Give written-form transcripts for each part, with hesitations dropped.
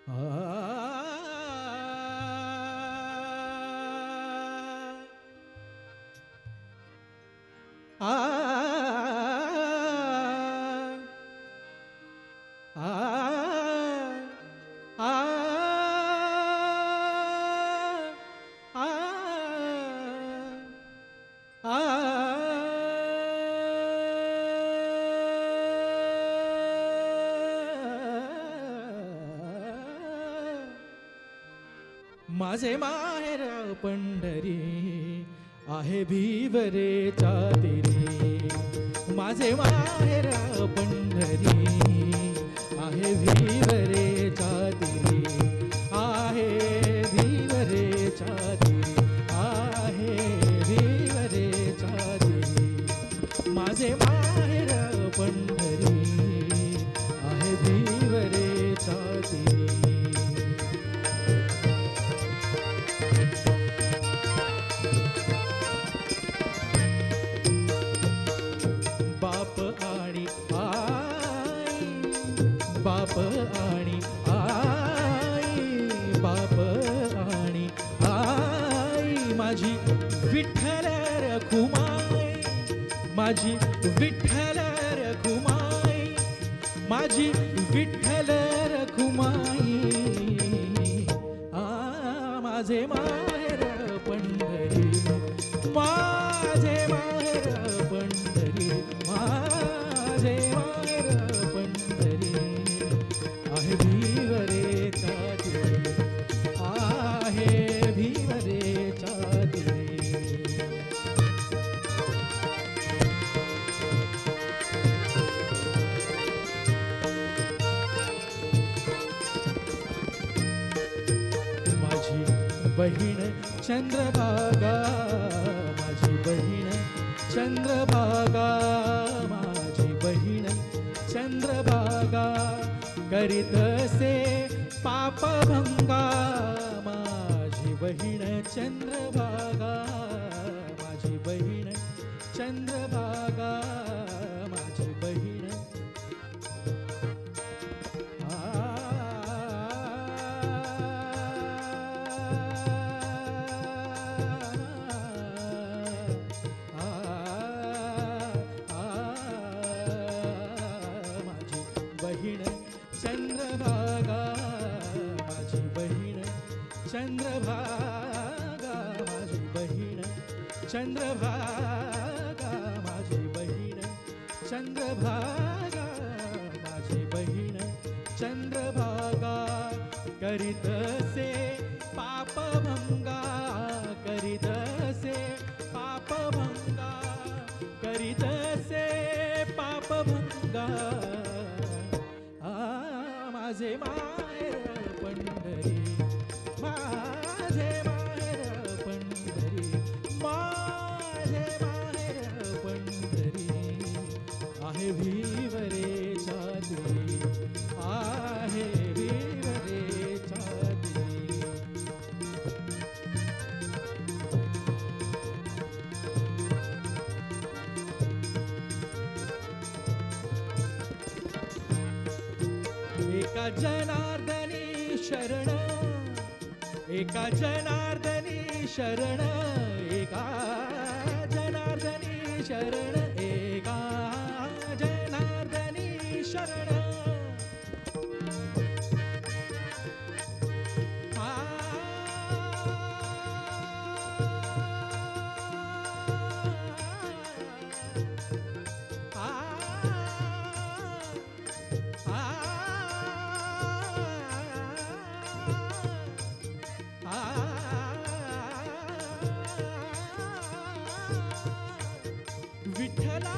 आ आ आ माझे माहेर पंढरी आहे भिवरेच्या तीरी. माझे माहेर पंढरी आहे भिवरेच्या तीरी. आहे भिवरेच्या तीरी. आहे भिवरेच्या तीरी. माझे माहेर पंढरी आहे भिवरेच्या तीरी. बाप आणि आई, बाप आणि आई, माझी विठ्ठल रखुमाई, माझी विठ्ठल रखुमाई, माझी विठ्ठल रखुमाई. माझे माहेर पंढरी, माझे माहेर पंढरी, माझे माहेर पंढरी आहे भिवरेच्या तीरी. आहे भिवरेच्या तीरी. माझी बहीण चंद्रभागा, माझी बहीण चंद्रभागा, माझी बहीण चंद्रभागा करीतसे पापभंगा. माझी बहीण चंद्रभागा, माझी बहीण चंद्रभागा, माझी बहीण बहीण चंद्रभागा, माझी बहीण चंद्रभागा, माझी बहीण चंद्रभागा, माझी बहीण चंद्रभागा, माझी बहीण चंद्रभागा करीतसे पापभंगा, करीतसे पापभंगा, करीतसे पापभंगा. माझे माहेर पंढरी, माझे माहेर पंढरी, माझे माहेर पंढरी आहे भिवरेच्या तीरी. आहे भिवरेच्या तीरी. एका जनार्दनी शरण, एका जनार्दनी शरण, एका जनार्दनी शरण, एका जनार्दनी शरण. विठ्ठला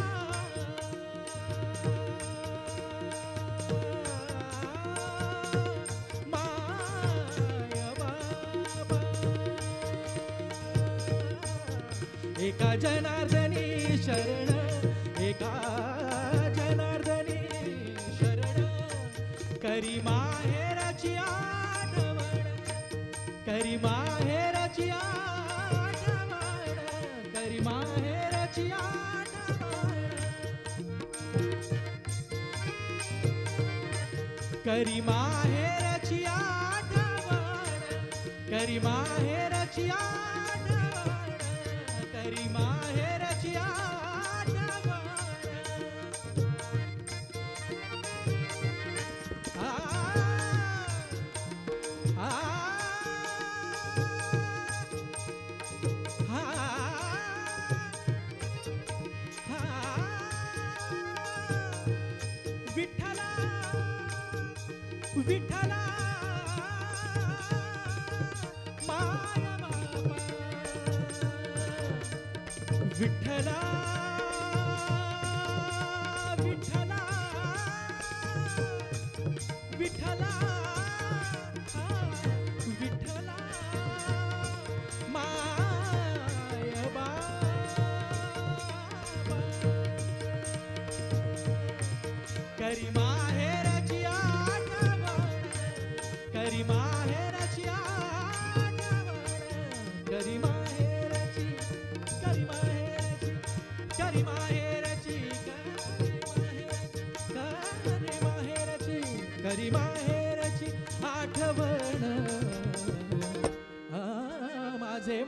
माय बाबा. एका जनार्दनी शरण, एका जनार्दनी शरण करी माहेराची आठवण, करी माहेराची आठवण, करी माहेराची आठवण, करी माहेराची आठवण. करी माहेरची आठवण करी माहेरची आठवण आ, आ, आ, विठ्ठला विठ्ठला माय बाबा विठ्ठला विठ्ठला विठ्ठला विठ्ठला माय बाबा करी माहेरची आठवण करी माहेरची आठवण करी माहेरची करी माहेरची करी माहेरची करी माहेरची करी माहेरची आठवण माझे